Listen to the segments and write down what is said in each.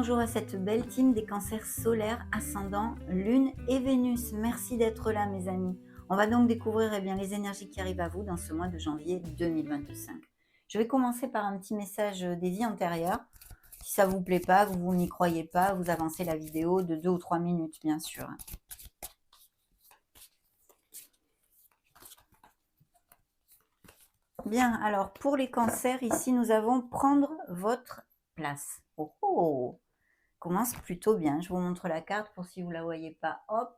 bonjour à cette belle team des cancers solaires, ascendant, lune et Vénus. Merci d'être là mes amis. On va donc découvrir les énergies qui arrivent à vous dans ce mois de janvier 2025. Je vais commencer par un petit message des vies antérieures. Si ça vous plaît pas, que vous n'y croyez pas, vous avancez la vidéo de 2 ou 3 minutes bien sûr. Bien, alors pour les cancers, ici nous avons prendre votre place. Oh, oh, commence plutôt bien. Je vous montre la carte pour si vous ne la voyez pas. Hop,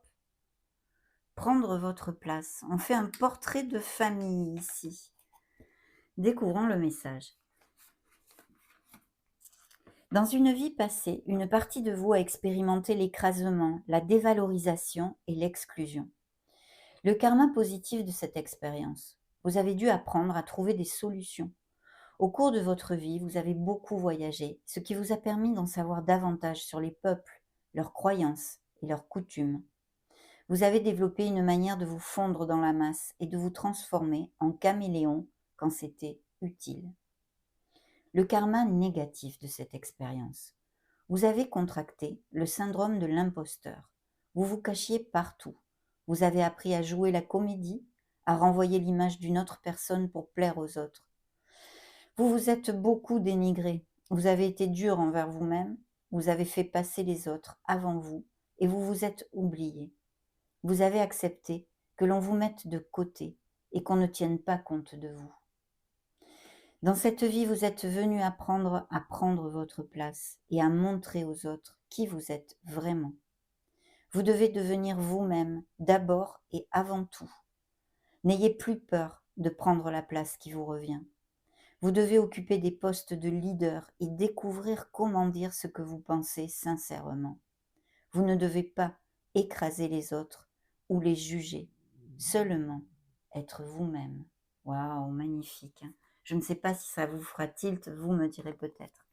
prendre votre place. On fait un portrait de famille ici. Découvrons le message. Dans une vie passée, une partie de vous a expérimenté l'écrasement, la dévalorisation et l'exclusion. Le karma positif de cette expérience. Vous avez dû apprendre à trouver des solutions. Au cours de votre vie, vous avez beaucoup voyagé, ce qui vous a permis d'en savoir davantage sur les peuples, leurs croyances et leurs coutumes. Vous avez développé une manière de vous fondre dans la masse et de vous transformer en caméléon quand c'était utile. Le karma négatif de cette expérience. Vous avez contracté le syndrome de l'imposteur. Vous vous cachiez partout. Vous avez appris à jouer la comédie, à renvoyer l'image d'une autre personne pour plaire aux autres. Vous vous êtes beaucoup dénigré. Vous avez été dur envers vous-même. Vous avez fait passer les autres avant vous et vous vous êtes oublié. Vous avez accepté que l'on vous mette de côté et qu'on ne tienne pas compte de vous. Dans cette vie, vous êtes venu apprendre à prendre votre place et à montrer aux autres qui vous êtes vraiment. Vous devez devenir vous-même d'abord et avant tout. N'ayez plus peur de prendre la place qui vous revient. Vous devez occuper des postes de leader et découvrir comment dire ce que vous pensez sincèrement. Vous ne devez pas écraser les autres ou les juger, seulement être vous-même. Waouh, magnifique. Je ne sais pas si ça vous fera tilt, vous me direz peut-être.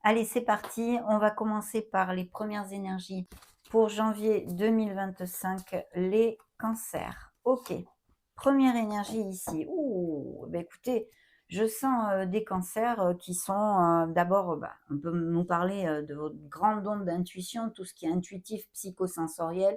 Allez, c'est parti. On va commencer par les premières énergies pour janvier 2025, les cancers. Ok, première énergie ici. Ouh, ben écoutez, je sens des cancers qui sont d'abord, on peut nous parler de votre grande onde d'intuition, tout ce qui est intuitif, psychosensoriel,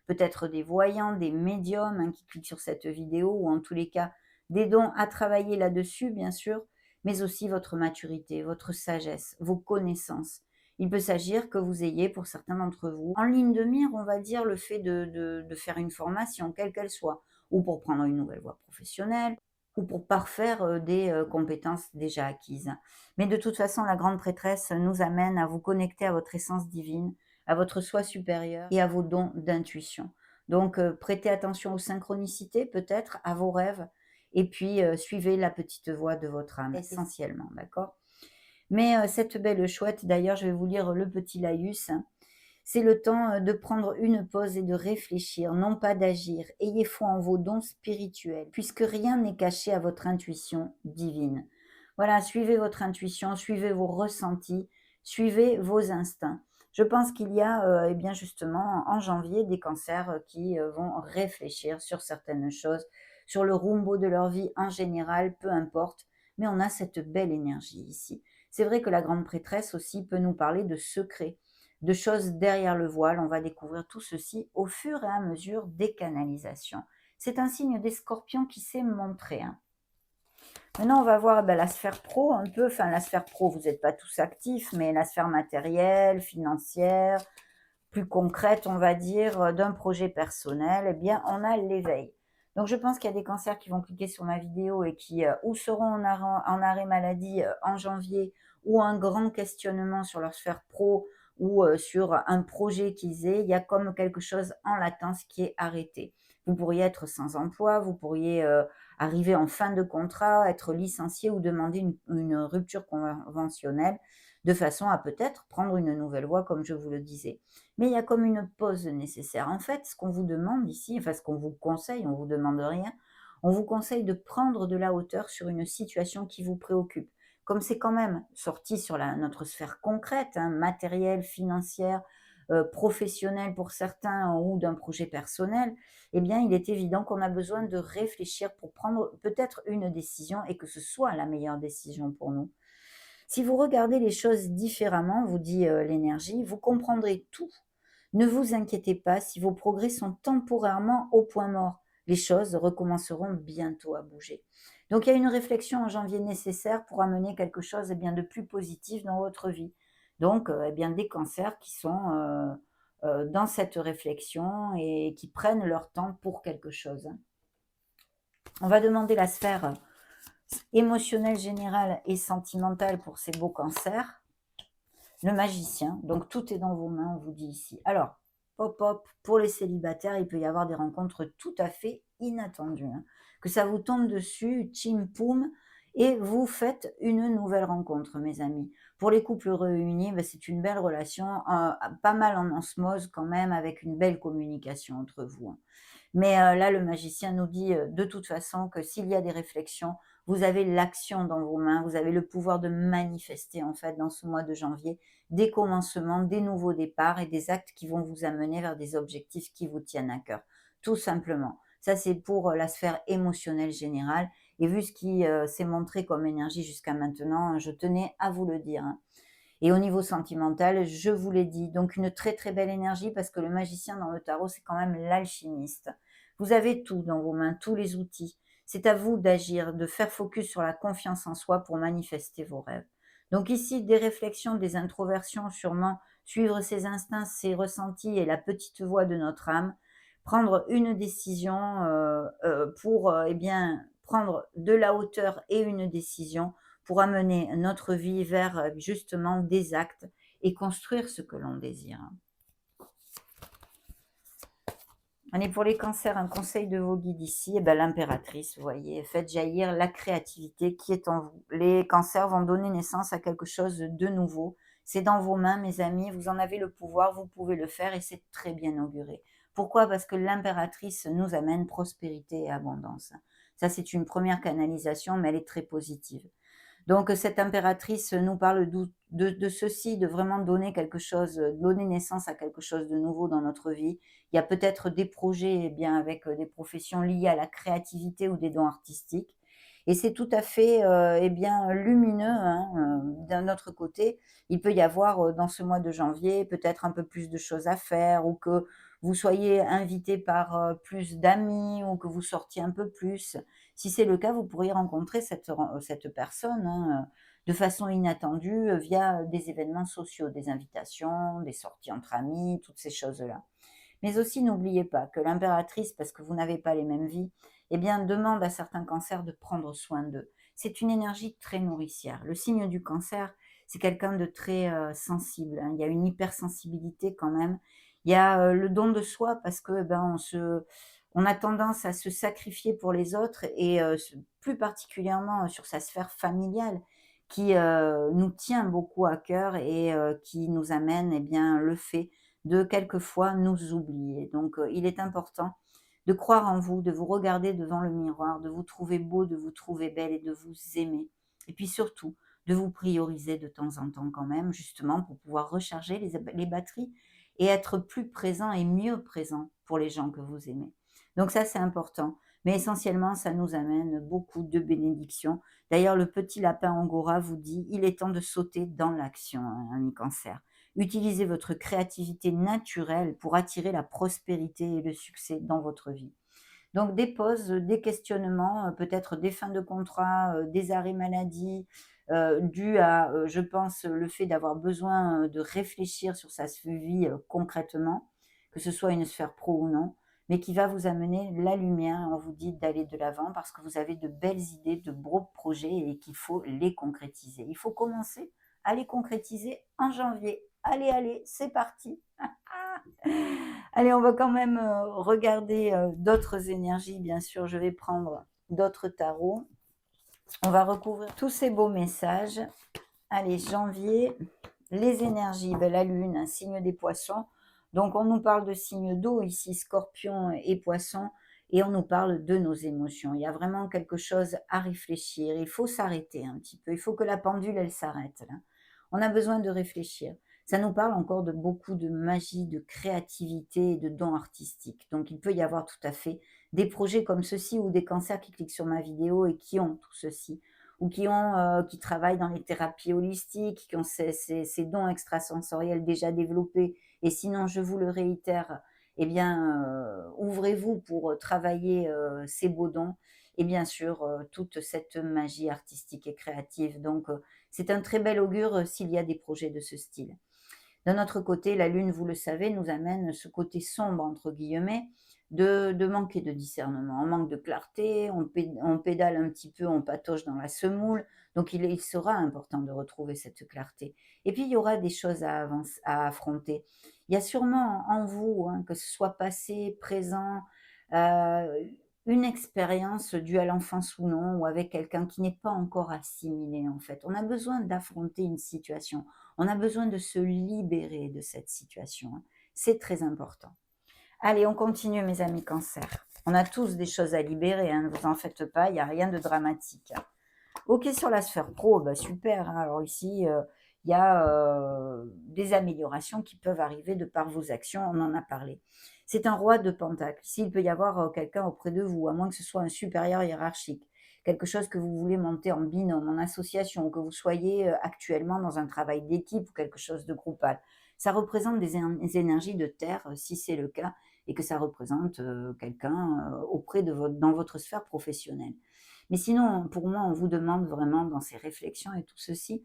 peut-être des voyants, des médiums qui cliquent sur cette vidéo, ou en tous les cas, des dons à travailler là-dessus, bien sûr, mais aussi votre maturité, votre sagesse, vos connaissances. Il peut s'agir que vous ayez, pour certains d'entre vous, en ligne de mire, on va dire, le fait de faire une formation, quelle qu'elle soit, ou pour prendre une nouvelle voie professionnelle, ou pour parfaire des compétences déjà acquises. Mais de toute façon, la grande prêtresse nous amène à vous connecter à votre essence divine, à votre soi supérieur et à vos dons d'intuition. Donc, prêtez attention aux synchronicités, peut-être, à vos rêves, et puis suivez la petite voix de votre âme, essentiellement, d'accord? Mais cette belle chouette, d'ailleurs, je vais vous lire le petit laïus. C'est le temps de prendre une pause et de réfléchir, non pas d'agir. Ayez foi en vos dons spirituels, puisque rien n'est caché à votre intuition divine. Voilà, suivez votre intuition, suivez vos ressentis, suivez vos instincts. Je pense qu'il y a, eh bien justement, en janvier, des cancers qui vont réfléchir sur certaines choses, sur le rumbo de leur vie en général, peu importe, mais on a cette belle énergie ici. C'est vrai que la grande prêtresse aussi peut nous parler de secrets, de choses derrière le voile. On va découvrir tout ceci au fur et à mesure des canalisations. C'est un signe des scorpions qui s'est montré. Maintenant, on va voir la sphère pro un peu. Enfin, la sphère pro, vous n'êtes pas tous actifs, mais la sphère matérielle, financière, plus concrète, on va dire, d'un projet personnel, eh bien, on a l'éveil. Donc, je pense qu'il y a des cancers qui vont cliquer sur ma vidéo et qui ou seront en arrêt maladie en janvier, ou un grand questionnement sur leur sphère pro, ou sur un projet qu'ils aient. Il y a comme quelque chose en latence qui est arrêté. Vous pourriez être sans emploi, vous pourriez arriver en fin de contrat, être licencié ou demander une rupture conventionnelle, de façon à peut-être prendre une nouvelle voie, comme je vous le disais. Mais il y a comme une pause nécessaire. En fait, ce qu'on vous demande ici, enfin ce qu'on vous conseille, on ne vous demande rien, on vous conseille de prendre de la hauteur sur une situation qui vous préoccupe. Comme c'est quand même sorti sur notre sphère concrète, matérielle, financière, professionnelle pour certains ou d'un projet personnel, eh bien, il est évident qu'on a besoin de réfléchir pour prendre peut-être une décision et que ce soit la meilleure décision pour nous. Si vous regardez les choses différemment, vous dit l'énergie, vous comprendrez tout. Ne vous inquiétez pas si vos progrès sont temporairement au point mort. Les choses recommenceront bientôt à bouger. Donc il y a une réflexion en janvier nécessaire pour amener quelque chose bien, de plus positif dans votre vie. Donc bien, des cancers qui sont dans cette réflexion et qui prennent leur temps pour quelque chose, hein. On va demander la sphère émotionnelle générale et sentimentale pour ces beaux cancers. Le magicien, donc tout est dans vos mains, on vous dit ici. Alors, hop hop, pour les célibataires, il peut y avoir des rencontres tout à fait inattendues, hein. Que ça vous tombe dessus, tchim poum, et vous faites une nouvelle rencontre, mes amis. Pour les couples réunis, ben, c'est une belle relation, pas mal en osmose quand même, avec une belle communication entre vous, hein. Mais là, le magicien nous dit, de toute façon que s'il y a des réflexions, vous avez l'action dans vos mains, vous avez le pouvoir de manifester, en fait, dans ce mois de janvier, des commencements, des nouveaux départs et des actes qui vont vous amener vers des objectifs qui vous tiennent à cœur, tout simplement. Ça, c'est pour, la sphère émotionnelle générale et vu ce qui, s'est montré comme énergie jusqu'à maintenant, je tenais à vous le dire, hein. Et au niveau sentimental, je vous l'ai dit, donc une très très belle énergie parce que le magicien dans le tarot, c'est quand même l'alchimiste. Vous avez tout dans vos mains, tous les outils. C'est à vous d'agir, de faire focus sur la confiance en soi pour manifester vos rêves. Donc ici, des réflexions, des introversions, sûrement suivre ses instincts, ses ressentis et la petite voix de notre âme, prendre une décision pour eh bien prendre de la hauteur et une décision pour amener notre vie vers justement des actes et construire ce que l'on désire. Allez, pour les cancers, un conseil de vos guides ici, eh ben, l'impératrice, vous voyez, faites jaillir la créativité qui est en vous. Les cancers vont donner naissance à quelque chose de nouveau. C'est dans vos mains, mes amis, vous en avez le pouvoir, vous pouvez le faire et c'est très bien auguré. Pourquoi? Parce que l'impératrice nous amène prospérité et abondance. Ça, c'est une première canalisation, mais elle est très positive. Donc cette impératrice nous parle de ceci, de vraiment donner quelque chose, donner naissance à quelque chose de nouveau dans notre vie. Il y a peut-être des projets, eh bien, avec, des professions liées à la créativité ou des dons artistiques et c'est tout à fait, eh bien, lumineux, hein, d'un autre côté. Il peut y avoir, dans ce mois de janvier, peut-être un peu plus de choses à faire ou que vous soyez invité par, plus d'amis ou que vous sortiez un peu plus. Si c'est le cas, vous pourriez rencontrer cette personne, hein, de façon inattendue, via des événements sociaux, des invitations, des sorties entre amis, toutes ces choses-là. Mais aussi, n'oubliez pas que l'impératrice, parce que vous n'avez pas les mêmes vies, eh bien, demande à certains cancers de prendre soin d'eux. C'est une énergie très nourricière. Le signe du cancer, c'est quelqu'un de très sensible, hein. Il y a une hypersensibilité quand même. Il y a le don de soi parce que ben, on a tendance à se sacrifier pour les autres et plus particulièrement sur sa sphère familiale qui nous tient beaucoup à cœur et qui nous amène eh bien, le fait de quelquefois nous oublier. Donc il est important de croire en vous, de vous regarder devant le miroir, de vous trouver beau, de vous trouver belle et de vous aimer. Et puis surtout, de vous prioriser de temps en temps quand même, justement pour pouvoir recharger les batteries et être plus présent et mieux présent pour les gens que vous aimez. Donc ça, c'est important. Mais essentiellement, ça nous amène beaucoup de bénédictions. D'ailleurs, le petit lapin angora vous dit, il est temps de sauter dans l'action, hein, ami cancer. Utilisez votre créativité naturelle pour attirer la prospérité et le succès dans votre vie. Donc des pauses, des questionnements, peut-être des fins de contrat, des arrêts maladie, dus à, je pense, le fait d'avoir besoin, de réfléchir sur sa vie, concrètement, que ce soit une sphère pro ou non, mais qui va vous amener la lumière. On vous dit d'aller de l'avant parce que vous avez de belles idées, de beaux projets et qu'il faut les concrétiser. Il faut commencer à les concrétiser en janvier. Allez, allez, c'est parti! Allez, on va quand même regarder d'autres énergies, bien sûr. Je vais prendre d'autres tarots. On va recouvrir tous ces beaux messages. Allez, janvier, les énergies, ben, la lune, un signe des poissons. Donc, on nous parle de signes d'eau ici, scorpion et poisson, et on nous parle de nos émotions. Il y a vraiment quelque chose à réfléchir. Il faut s'arrêter un petit peu. Il faut que la pendule, elle s'arrête là. On a besoin de réfléchir. Ça nous parle encore de beaucoup de magie, de créativité et de dons artistiques. Donc, il peut y avoir tout à fait des projets comme ceci ou des cancers qui cliquent sur ma vidéo et qui ont tout ceci. ou qui travaillent dans les thérapies holistiques, qui ont ces dons extrasensoriels déjà développés. Et sinon, je vous le réitère, eh bien, ouvrez-vous pour travailler ces beaux dons et bien sûr toute cette magie artistique et créative. Donc, c'est un très bel augure s'il y a des projets de ce style. D'un autre côté, la lune, vous le savez, nous amène ce côté sombre, entre guillemets, de manquer de discernement. On manque de clarté, on pédale un petit peu, on patauge dans la semoule. Donc, il sera important de retrouver cette clarté. Et puis, il y aura des choses à affronter. Il y a sûrement en vous, hein, que ce soit passé, présent, euh, une expérience due à l'enfance ou non, ou avec quelqu'un qui n'est pas encore assimilé, en fait. On a besoin d'affronter une situation. On a besoin de se libérer de cette situation, hein. C'est très important. Allez, on continue, mes amis Cancer. On a tous des choses à libérer, hein, ne vous en faites pas, il n'y a rien de dramatique, hein. Ok, sur la sphère pro, bah super, hein. Alors ici, il y a des améliorations qui peuvent arriver de par vos actions, on en a parlé. C'est un roi de pentacle. Ici, il peut y avoir quelqu'un auprès de vous, à moins que ce soit un supérieur hiérarchique, quelque chose que vous voulez monter en binôme, en association, que vous soyez actuellement dans un travail d'équipe ou quelque chose de groupal. Ça représente des énergies de terre, si c'est le cas, et que ça représente quelqu'un auprès de dans votre sphère professionnelle. Mais sinon, pour moi, on vous demande vraiment dans ces réflexions et tout ceci,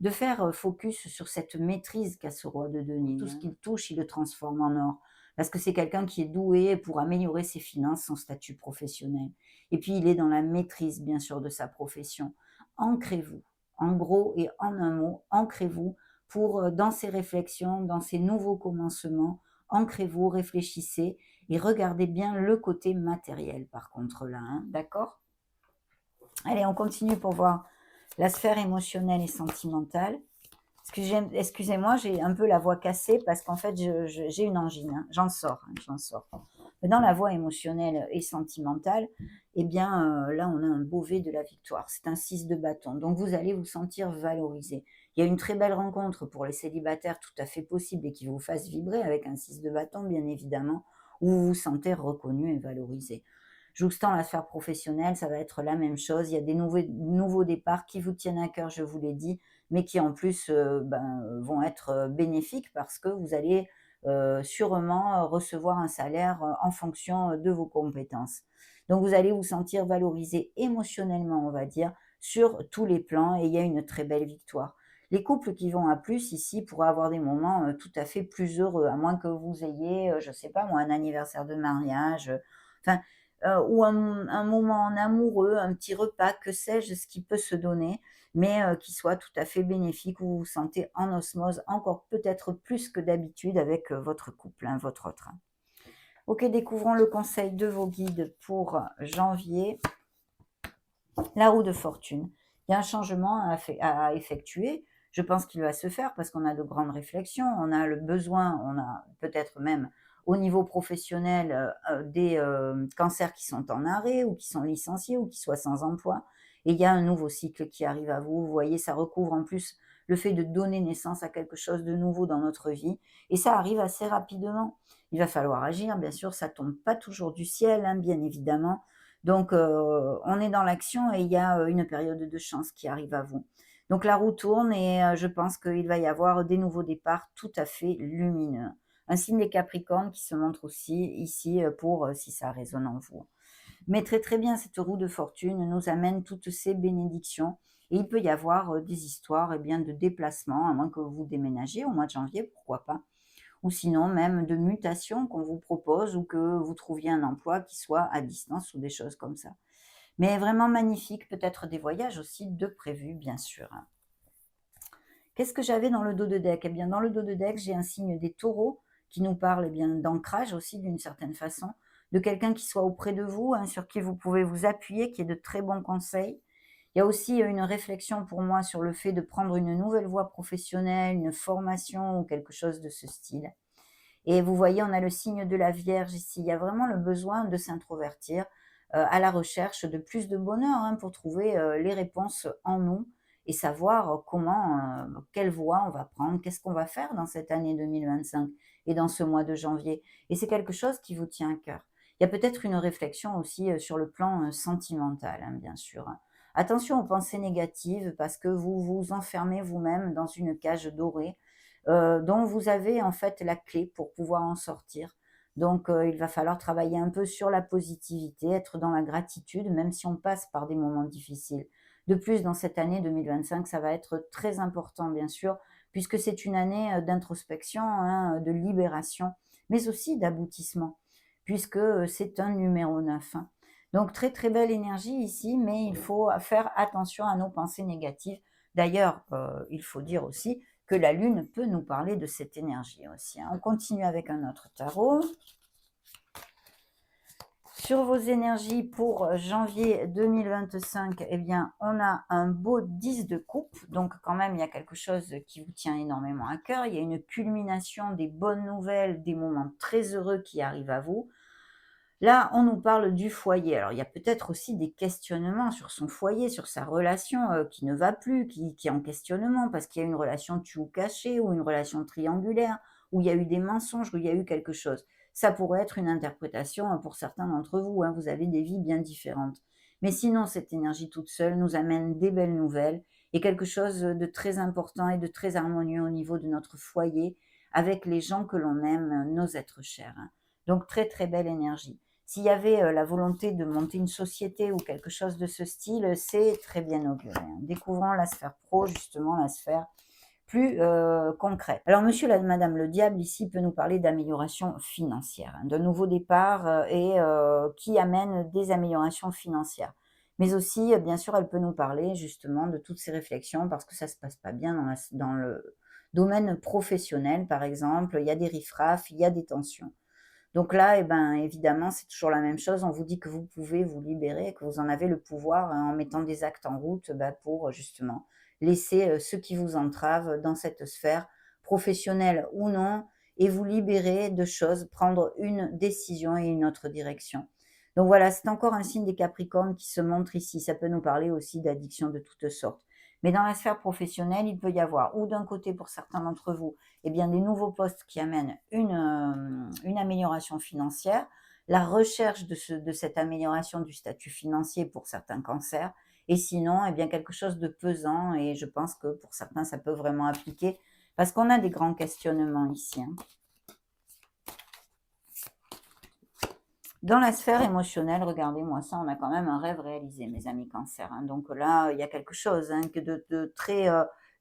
de faire focus sur cette maîtrise qu'a ce roi de denier. Tout ce qu'il touche, il le transforme en or. Parce que c'est quelqu'un qui est doué pour améliorer ses finances, son statut professionnel. Et puis, il est dans la maîtrise, bien sûr, de sa profession. Ancrez-vous. En gros et en un mot, ancrez-vous pour, dans ces réflexions, dans ces nouveaux commencements, ancrez-vous, réfléchissez et regardez bien le côté matériel, par contre, là, hein, d'accord? Allez, on continue pour voir la sphère émotionnelle et sentimentale. Excusez-moi, j'ai un peu la voix cassée parce qu'en fait, j'ai une angine, hein. J'en sors, hein, j'en sors. Dans la voie émotionnelle et sentimentale, eh bien, là, on a un Beauvais de la victoire. C'est un 6 de bâton. Donc, vous allez vous sentir valorisé. Il y a une très belle rencontre pour les célibataires tout à fait possible et qui vous fasse vibrer avec un 6 de bâton, bien évidemment, où vous vous sentez reconnu et valorisé. Jouxtant la sphère professionnelle, ça va être la même chose. Il y a des nouveaux départs qui vous tiennent à cœur, je vous l'ai dit, mais qui en plus vont être bénéfiques parce que vous allez sûrement recevoir un salaire en fonction de vos compétences. Donc vous allez vous sentir valorisé émotionnellement, on va dire, sur tous les plans et il y a une très belle victoire. Les couples qui vont à plus ici pourraient avoir des moments tout à fait plus heureux, à moins que vous ayez, je ne sais pas moi, un anniversaire de mariage, enfin, ou un moment en amoureux, un petit repas, que sais-je, ce qui peut se donner, mais qui soit tout à fait bénéfique, où vous vous sentez en osmose encore peut-être plus que d'habitude avec votre couple, hein, votre autre. Ok, découvrons le conseil de vos guides pour janvier. La roue de fortune. Il y a un changement à effectuer. Je pense qu'il va se faire parce qu'on a de grandes réflexions. On a le besoin, on a peut-être même au niveau professionnel des cancers qui sont en arrêt ou qui sont licenciés ou qui soient sans emploi. Et il y a un nouveau cycle qui arrive à vous. Vous voyez, ça recouvre en plus le fait de donner naissance à quelque chose de nouveau dans notre vie. Et ça arrive assez rapidement. Il va falloir agir, bien sûr, ça tombe pas toujours du ciel, hein, bien évidemment. Donc, on est dans l'action et il y a une période de chance qui arrive à vous. Donc, la roue tourne et je pense qu'il va y avoir des nouveaux départs tout à fait lumineux. Un signe des Capricornes qui se montre aussi ici pour si ça résonne en vous. Mais très très bien, cette roue de fortune nous amène toutes ces bénédictions. Et il peut y avoir des histoires bien, de déplacement, à moins que vous déménagiez au mois de janvier, pourquoi pas. Ou sinon même de mutations qu'on vous propose ou que vous trouviez un emploi qui soit à distance ou des choses comme ça. Mais vraiment magnifique, peut-être des voyages aussi de prévus, bien sûr. Qu'est-ce que j'avais dans le dos de deck? Eh bien, dans le dos de deck, j'ai un signe des taureaux qui nous parle bien d'ancrage aussi d'une certaine façon, de quelqu'un qui soit auprès de vous, hein, sur qui vous pouvez vous appuyer, qui ait de très bons conseils. Il y a aussi une réflexion pour moi sur le fait de prendre une nouvelle voie professionnelle, une formation ou quelque chose de ce style. Et vous voyez, on a le signe de la Vierge ici. Il y a vraiment le besoin de s'introvertir à la recherche de plus de bonheur, hein, pour trouver les réponses en nous et savoir quelle voie on va prendre, qu'est-ce qu'on va faire dans cette année 2025 et dans ce mois de janvier. Et c'est quelque chose qui vous tient à cœur. Il y a peut-être une réflexion aussi sur le plan sentimental, hein, bien sûr, hein, Attention aux pensées négatives parce que vous vous enfermez vous-même dans une cage dorée dont vous avez en fait la clé pour pouvoir en sortir. Donc, il va falloir travailler un peu sur la positivité, être dans la gratitude, même si on passe par des moments difficiles. De plus, dans cette année 2025, ça va être très important, bien sûr, puisque c'est une année d'introspection, hein, de libération, mais aussi d'aboutissement, puisque c'est un numéro 9, hein. Donc, très très belle énergie ici, mais il faut faire attention à nos pensées négatives. D'ailleurs, il faut dire aussi que la Lune peut nous parler de cette énergie aussi, hein. On continue avec un autre tarot. Sur vos énergies pour janvier 2025, eh bien, on a un beau 10 de coupe. Donc, quand même, il y a quelque chose qui vous tient énormément à cœur. Il y a une culmination des bonnes nouvelles, des moments très heureux qui arrivent à vous. Là, on nous parle du foyer. Alors, il y a peut-être aussi des questionnements sur son foyer, sur sa relation qui ne va plus, qui est en questionnement, parce qu'il y a une relation tue ou cachée, ou une relation triangulaire, où il y a eu des mensonges, où il y a eu quelque chose. Ça pourrait être une interprétation pour certains d'entre vous, hein, vous avez des vies bien différentes. Mais sinon, cette énergie toute seule nous amène des belles nouvelles et quelque chose de très important et de très harmonieux au niveau de notre foyer, avec les gens que l'on aime, nos êtres chers, hein. Donc, très, très belle énergie. S'il y avait la volonté de monter une société ou quelque chose de ce style, c'est très bien auguré, hein. Découvrons la sphère pro, justement, la sphère plus concrète. Alors, monsieur, madame, le diable, ici, peut nous parler d'amélioration financière, hein, d'un nouveau départ et qui amène des améliorations financières. Mais aussi, bien sûr, elle peut nous parler justement de toutes ces réflexions parce que ça ne se passe pas bien dans le domaine professionnel, par exemple. Il y a des riffraffes, il y a des tensions. Donc là, eh ben, évidemment, c'est toujours la même chose. On vous dit que vous pouvez vous libérer, que vous en avez le pouvoir en mettant des actes en route pour justement laisser ceux qui vous entravent dans cette sphère, professionnelle ou non, et vous libérer de choses, prendre une décision et une autre direction. Donc voilà, c'est encore un signe des Capricornes qui se montre ici. Ça peut nous parler aussi d'addiction de toutes sortes. Mais dans la sphère professionnelle, il peut y avoir, ou d'un côté pour certains d'entre vous, eh bien, des nouveaux postes qui amènent une amélioration financière, la recherche de cette amélioration du statut financier pour certains cancers, et sinon, eh bien, quelque chose de pesant, et je pense que pour certains, ça peut vraiment appliquer, parce qu'on a des grands questionnements ici, hein. Dans la sphère émotionnelle, regardez-moi ça, on a quand même un rêve réalisé, mes amis cancers, hein. Donc là, il y a quelque chose hein, de très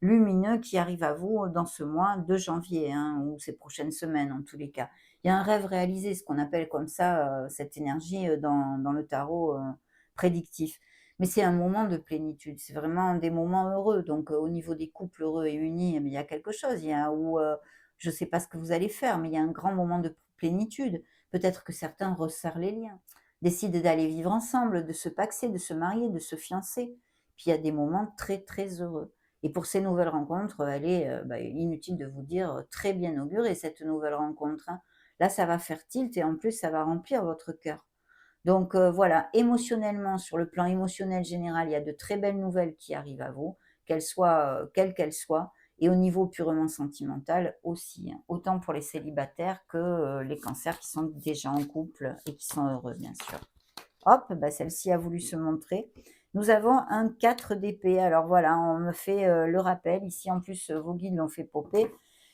lumineux qui arrive à vous dans ce mois de janvier, hein, ou ces prochaines semaines en tous les cas. Il y a un rêve réalisé, ce qu'on appelle comme ça, cette énergie dans le tarot prédictif. Mais c'est un moment de plénitude, c'est vraiment des moments heureux. Donc au niveau des couples heureux et unis, eh bien, il y a quelque chose, il y a où je ne sais pas ce que vous allez faire, mais il y a un grand moment de plénitude. Peut-être que certains resserrent les liens, décident d'aller vivre ensemble, de se paxer, de se marier, de se fiancer. Puis il y a des moments très, très heureux. Et pour ces nouvelles rencontres, elle est inutile de vous dire très bien augurée, cette nouvelle rencontre, hein. Là, ça va faire tilt et en plus, ça va remplir votre cœur. Donc voilà, émotionnellement, sur le plan émotionnel général, il y a de très belles nouvelles qui arrivent à vous, qu'elles soient, quelles qu'elles soient, et au niveau purement sentimental aussi, hein. Autant pour les célibataires que les cancers qui sont déjà en couple et qui sont heureux, bien sûr. Hop, bah, celle-ci a voulu se montrer. Nous avons un 4 d'épée. Alors voilà, on me fait le rappel. Ici, en plus, vos guides l'ont fait popper.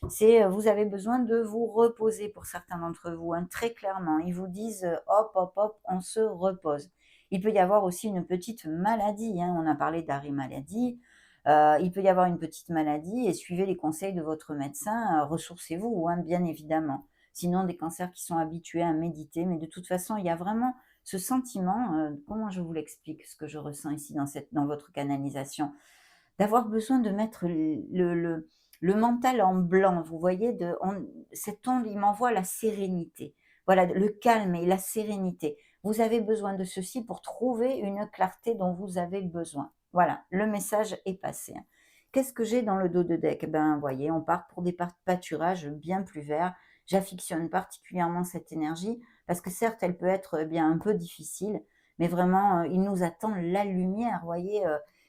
C'est vous avez besoin de vous reposer pour certains d'entre vous, hein, très clairement. Ils vous disent hop, hop, hop, on se repose. Il peut y avoir aussi une petite maladie, hein. On a parlé d'arrêt maladie. Il peut y avoir une petite maladie et suivez les conseils de votre médecin. Ressourcez-vous, hein, bien évidemment. Sinon, des cancers qui sont habitués à méditer. Mais de toute façon, il y a vraiment ce sentiment, comment je vous l'explique, ce que je ressens ici dans votre canalisation? D'avoir besoin de mettre le mental en blanc, vous voyez? Cet onde, il m'envoie la sérénité. Voilà, le calme et la sérénité. Vous avez besoin de ceci pour trouver une clarté dont vous avez besoin. Voilà, le message est passé, hein. Qu'est-ce que j'ai dans le dos de deck? Ben, voyez, on part pour des pâturages bien plus verts. J'affectionne particulièrement cette énergie parce que certes, elle peut être, bien un peu difficile, mais vraiment, il nous attend la lumière, voyez?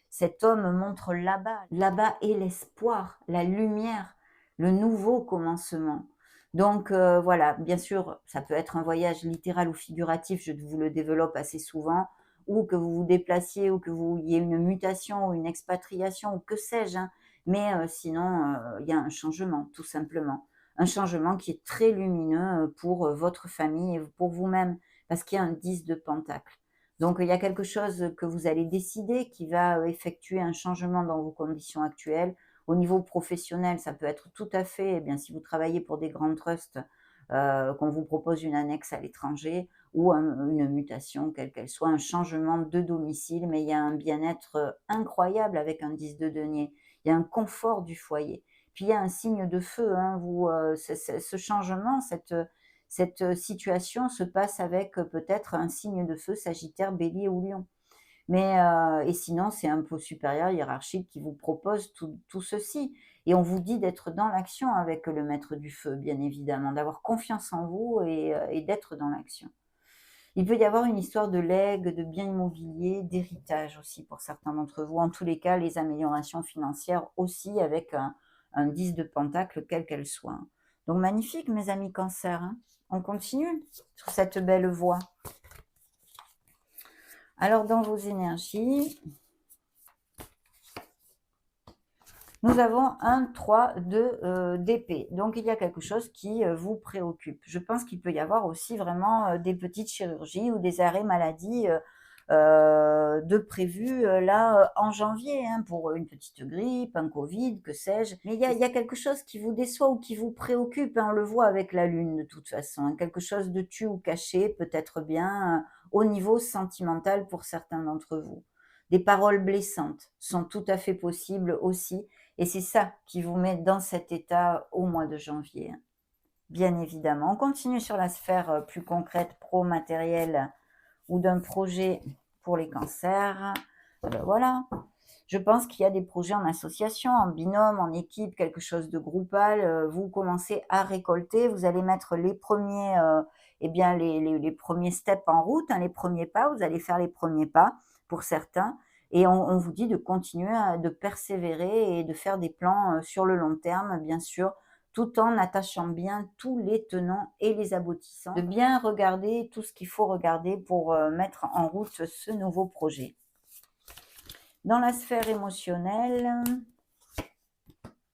Cet homme montre là-bas. Là-bas est l'espoir, la lumière, le nouveau commencement. Donc voilà, bien sûr, ça peut être un voyage littéral ou figuratif, je vous le développe assez souvent, ou que vous vous déplaciez ou que vous il y ait une mutation ou une expatriation ou que sais-je, hein. Mais sinon, il y a un changement, tout simplement. Un changement qui est très lumineux, pour, votre famille et pour vous-même, parce qu'il y a un 10 de pentacle. Donc il y a quelque chose que vous allez décider qui va, effectuer un changement dans vos conditions actuelles. Au niveau professionnel, ça peut être tout à fait, eh bien, si vous travaillez pour des grands trusts, qu'on vous propose une annexe à l'étranger ou une mutation, quelle qu'elle soit, un changement de domicile, mais il y a un bien-être, incroyable avec un 10 de denier. Il y a un confort du foyer. Puis il y a un signe de feu, hein, vous, ce changement, cette situation se passe avec, peut-être un signe de feu, Sagittaire, Bélier ou Lion. Mais et sinon, c'est un pot supérieur hiérarchique qui vous propose tout ceci et on vous dit d'être dans l'action avec le maître du feu, bien évidemment, d'avoir confiance en vous et d'être dans l'action. Il peut y avoir une histoire de legs, de biens immobiliers, d'héritage aussi pour certains d'entre vous. En tous les cas, les améliorations financières aussi avec un 10 de pentacle, quelle qu'elle soit. Donc magnifique, mes amis Cancer, hein. On continue sur cette belle voie. Alors, dans vos énergies, nous avons un 3 de d'épée. Donc, il y a quelque chose qui vous préoccupe. Je pense qu'il peut y avoir aussi vraiment des petites chirurgies ou des arrêts maladie de prévus là en janvier, hein, pour une petite grippe, un Covid, que sais-je. Mais il y a quelque chose qui vous déçoit ou qui vous préoccupe, hein, on le voit avec la lune de toute façon, hein, quelque chose de tu ou caché, peut-être bien au niveau sentimental pour certains d'entre vous. Des paroles blessantes sont tout à fait possibles aussi, et c'est ça qui vous met dans cet état au mois de janvier, hein, bien évidemment. On continue sur la sphère plus concrète, pro-matérielle ou d'un projet pour les cancers. Voilà. Je pense qu'il y a des projets en association, en binôme, en équipe, quelque chose de groupal. Vous commencez à récolter, vous allez mettre les premiers, eh bien les premiers steps en route, hein, les premiers pas. Vous allez faire les premiers pas pour certains. Et on vous dit de continuer, de persévérer et de faire des plans sur le long terme, bien sûr, tout en attachant bien tous les tenants et les aboutissants, de bien regarder tout ce qu'il faut regarder pour mettre en route ce nouveau projet. Dans la sphère émotionnelle,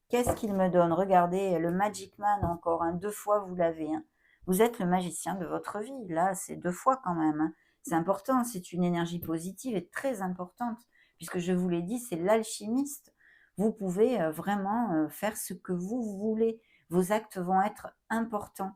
qu'est-ce qu'il me donne? Regardez, le Magic Man encore, hein, 2 fois vous l'avez, hein. Vous êtes le magicien de votre vie, là, c'est 2 fois quand même, hein. C'est important, c'est une énergie positive et très importante, puisque je vous l'ai dit, c'est l'alchimiste. Vous pouvez vraiment faire ce que vous voulez. Vos actes vont être importants.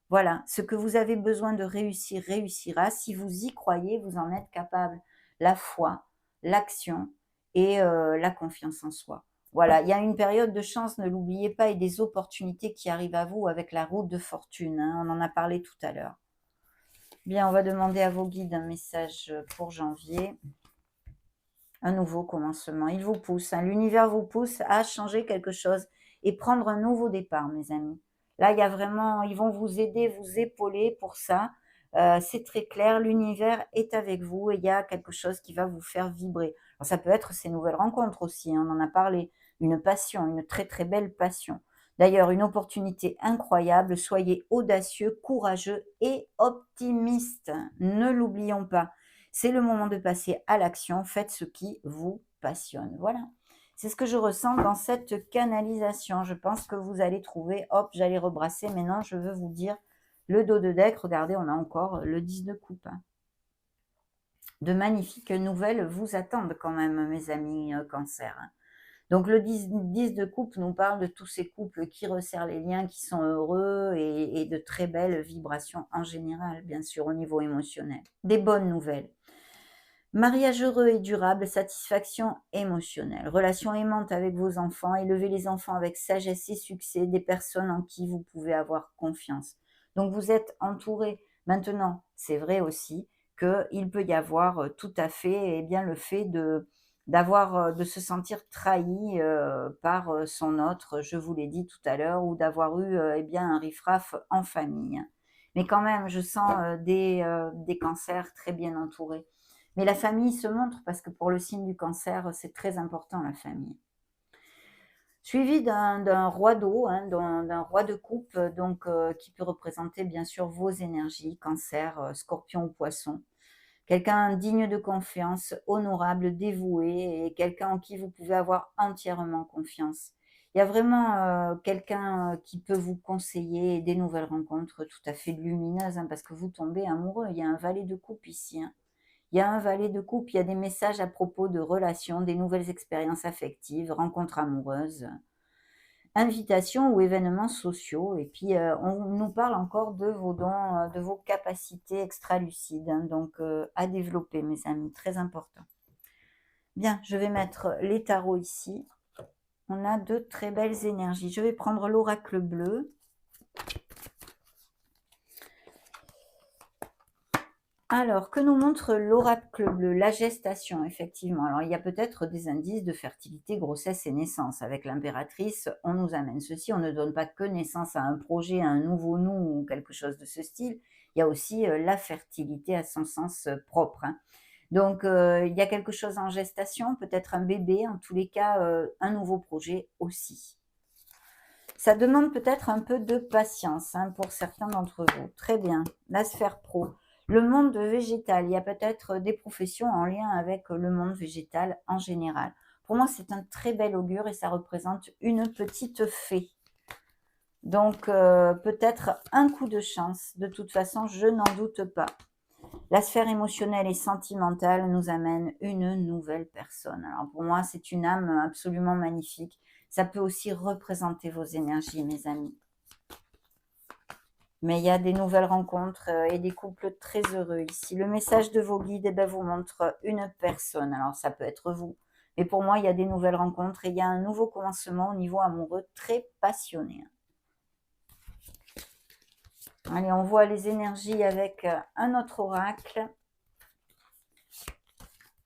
Voilà, ce que vous avez besoin de réussir, réussira. Si vous y croyez, vous en êtes capable. La foi, l'action et la confiance en soi. Voilà, il y a une période de chance, ne l'oubliez pas, et des opportunités qui arrivent à vous avec la roue de fortune, hein, on en a parlé tout à l'heure. Bien, on va demander à vos guides un message pour janvier. Un nouveau commencement, il vous pousse, hein, l'univers vous pousse à changer quelque chose et prendre un nouveau départ, mes amis. Là, il y a vraiment, ils vont vous aider, vous épauler pour ça. C'est très clair, l'univers est avec vous et il y a quelque chose qui va vous faire vibrer. Alors, ça peut être ces nouvelles rencontres aussi, hein, on en a parlé, une passion, une très très belle passion. D'ailleurs, une opportunité incroyable, soyez audacieux, courageux et optimistes. Ne l'oublions pas. C'est le moment de passer à l'action. Faites ce qui vous passionne. Voilà. C'est ce que je ressens dans cette canalisation. Je pense que vous allez trouver, hop, j'allais rebrasser, mais non, je veux vous dire le dos de deck. Regardez, on a encore le 10 de coupe, hein. De magnifiques nouvelles vous attendent quand même, mes amis cancer, hein. Donc le 10 de coupe nous parle de tous ces couples qui resserrent les liens, qui sont heureux et de très belles vibrations en général, bien sûr, au niveau émotionnel. Des bonnes nouvelles. Mariage heureux et durable, satisfaction émotionnelle, relation aimante avec vos enfants, élevez les enfants avec sagesse et succès, des personnes en qui vous pouvez avoir confiance. Donc vous êtes entouré. Maintenant, c'est vrai aussi qu'il peut y avoir tout à fait bien, le fait de se sentir trahi par son autre, je vous l'ai dit tout à l'heure, ou d'avoir eu bien, un riff-raff en famille. Mais quand même, je sens des cancers très bien entourés. Mais la famille se montre parce que pour le signe du cancer, c'est très important la famille. Suivi d'un roi d'eau, hein, d'un roi de coupe, donc qui peut représenter bien sûr vos énergies, cancer, scorpion ou poisson. Quelqu'un digne de confiance, honorable, dévoué et quelqu'un en qui vous pouvez avoir entièrement confiance. Il y a vraiment quelqu'un qui peut vous conseiller et des nouvelles rencontres tout à fait lumineuses, hein, parce que vous tombez amoureux. Il y a un valet de coupe ici, hein. Il y a un valet de coupe, il y a des messages à propos de relations, des nouvelles expériences affectives, rencontres amoureuses, invitations ou événements sociaux. Et puis, on nous parle encore de vos dons, de vos capacités extralucides, hein, donc à développer, mes amis, très important. Bien, je vais mettre les tarots ici. On a de très belles énergies. Je vais prendre l'oracle bleu. Alors, que nous montre l'oracle bleu? La gestation, effectivement. Alors, il y a peut-être des indices de fertilité, grossesse et naissance. Avec l'impératrice, on nous amène ceci. On ne donne pas que naissance à un projet, à un nouveau nous ou quelque chose de ce style. Il y a aussi la fertilité à son sens propre, hein. Donc, il y a quelque chose en gestation, peut-être un bébé, en tous les cas, un nouveau projet aussi. Ça demande peut-être un peu de patience, hein, pour certains d'entre vous. Très bien. La sphère pro. Le monde végétal. Il y a peut-être des professions en lien avec le monde végétal en général. Pour moi, c'est un très bel augure et ça représente une petite fée. Donc, peut-être un coup de chance. De toute façon, je n'en doute pas. La sphère émotionnelle et sentimentale nous amène une nouvelle personne. Alors pour moi, c'est une âme absolument magnifique. Ça peut aussi représenter vos énergies, mes amis. Mais il y a des nouvelles rencontres et des couples très heureux ici. Le message de vos guides vous montre une personne. Alors ça peut être vous. Mais pour moi, il y a des nouvelles rencontres et il y a un nouveau commencement au niveau amoureux très passionné. Allez, on voit les énergies avec un autre oracle.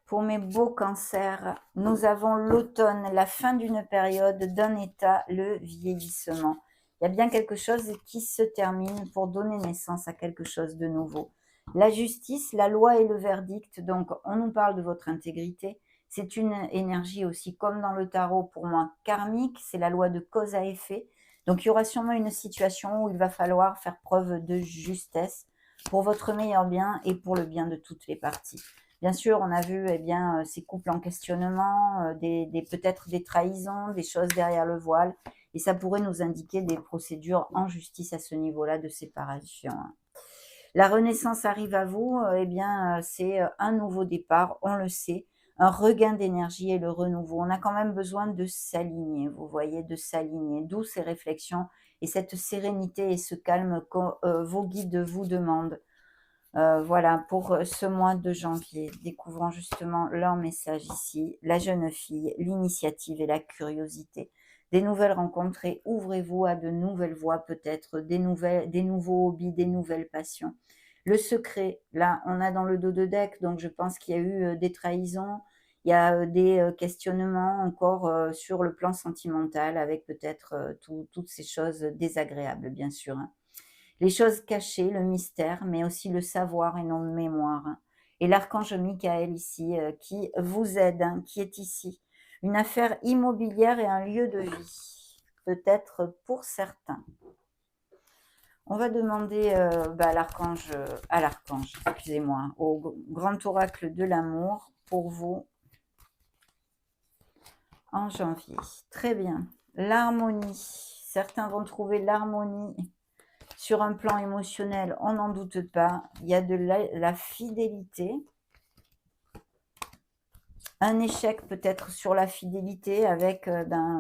Pour mes beaux cancers, nous avons l'automne, la fin d'une période, d'un état, le vieillissement. Il y a bien quelque chose qui se termine pour donner naissance à quelque chose de nouveau. La justice, la loi et le verdict, donc on nous parle de votre intégrité. C'est une énergie aussi, comme dans le tarot, pour moi, karmique, c'est la loi de cause à effet. Donc il y aura sûrement une situation où il va falloir faire preuve de justesse pour votre meilleur bien et pour le bien de toutes les parties. Bien sûr, on a vu ces couples en questionnement, peut-être des trahisons, des choses derrière le voile, et ça pourrait nous indiquer des procédures en justice à ce niveau-là de séparation. La renaissance arrive à vous, c'est un nouveau départ, on le sait, un regain d'énergie et le renouveau. On a quand même besoin de s'aligner, vous voyez, de s'aligner, d'où ces réflexions et cette sérénité et ce calme que vos guides vous demandent. Voilà, pour ce mois de janvier, découvrons justement leur message ici, la jeune fille, l'initiative et la curiosité. Des nouvelles rencontres et ouvrez-vous à de nouvelles voies peut-être, des nouveaux hobbies, des nouvelles passions. Le secret, là, on a dans le dos de deck, donc je pense qu'il y a eu des trahisons, il y a des questionnements encore sur le plan sentimental avec peut-être toutes ces choses désagréables, bien sûr, hein. Les choses cachées, le mystère, mais aussi le savoir et non le mémoire. Et l'archange Michael ici, qui vous aide, hein, qui est ici. Une affaire immobilière et un lieu de vie, peut-être pour certains. On va demander à l'archange, excusez-moi, au grand oracle de l'amour pour vous en janvier. Très bien. L'harmonie. Certains vont trouver l'harmonie sur un plan émotionnel, on n'en doute pas. Il y a de la fidélité. Un échec peut-être sur la fidélité avec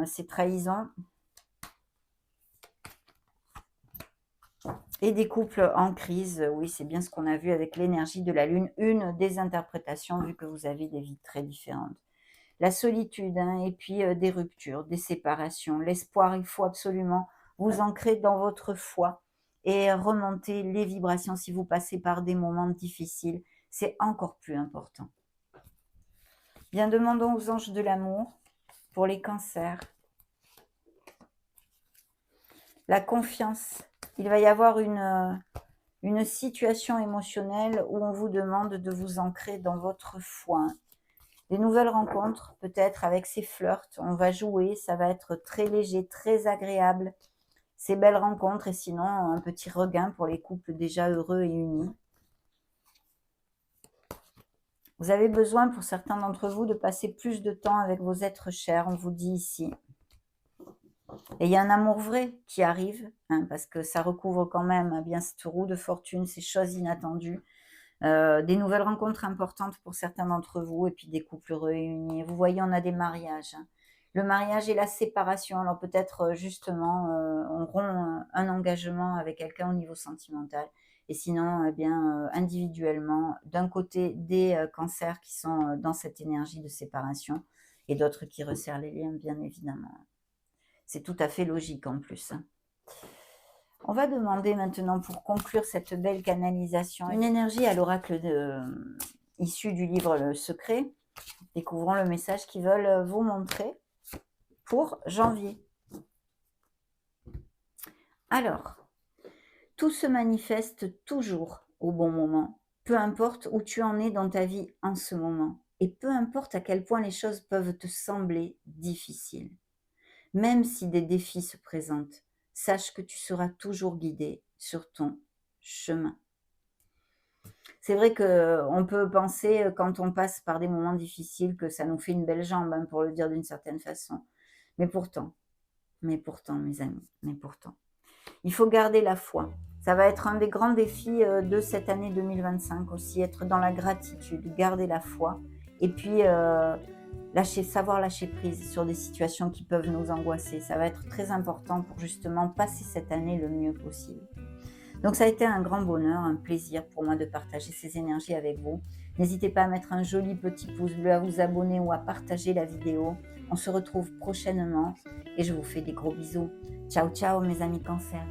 ces trahisons. Et des couples en crise. Oui, c'est bien ce qu'on a vu avec l'énergie de la Lune. Une des interprétations, vu que vous avez des vies très différentes. La solitude, hein, et puis des ruptures, des séparations. L'espoir, il faut absolument vous ancrer dans votre foi et remonter les vibrations si vous passez par des moments difficiles. C'est encore plus important. Bien, demandons aux anges de l'amour pour les cancers. La confiance. Il va y avoir une situation émotionnelle où on vous demande de vous ancrer dans votre foi. Des nouvelles rencontres, peut-être avec ces flirts. On va jouer, ça va être très léger, très agréable. Ces belles rencontres et sinon un petit regain pour les couples déjà heureux et unis. Vous avez besoin, pour certains d'entre vous, de passer plus de temps avec vos êtres chers, on vous dit ici. Et il y a un amour vrai qui arrive, hein, parce que ça recouvre quand même bien cette roue de fortune, ces choses inattendues, des nouvelles rencontres importantes pour certains d'entre vous, et puis des couples réunis. Vous voyez, on a des mariages, hein. Le mariage et la séparation, alors peut-être justement, on rompt un engagement avec quelqu'un au niveau sentimental, et sinon, eh bien, individuellement, d'un côté des cancers qui sont dans cette énergie de séparation, et d'autres qui resserrent les liens, bien évidemment. C'est tout à fait logique en plus, hein. On va demander maintenant, pour conclure cette belle canalisation, une énergie à l'oracle issue du livre Le Secret. Découvrons le message qu'ils veulent vous montrer pour janvier. Alors, tout se manifeste toujours au bon moment, peu importe où tu en es dans ta vie en ce moment, et peu importe à quel point les choses peuvent te sembler difficiles. Même si des défis se présentent, sache que tu seras toujours guidé sur ton chemin. C'est vrai qu'on peut penser, quand on passe par des moments difficiles, que ça nous fait une belle jambe, hein, pour le dire d'une certaine façon. Mais pourtant, mes amis, mais pourtant, il faut garder la foi. Ça va être un des grands défis de cette année 2025 aussi, être dans la gratitude, garder la foi. Et puis, savoir lâcher prise sur des situations qui peuvent nous angoisser. Ça va être très important pour justement passer cette année le mieux possible. Donc ça a été un grand bonheur, un plaisir pour moi de partager ces énergies avec vous. N'hésitez pas à mettre un joli petit pouce bleu, à vous abonner ou à partager la vidéo. On se retrouve prochainement et je vous fais des gros bisous. Ciao ciao mes amis Cancer.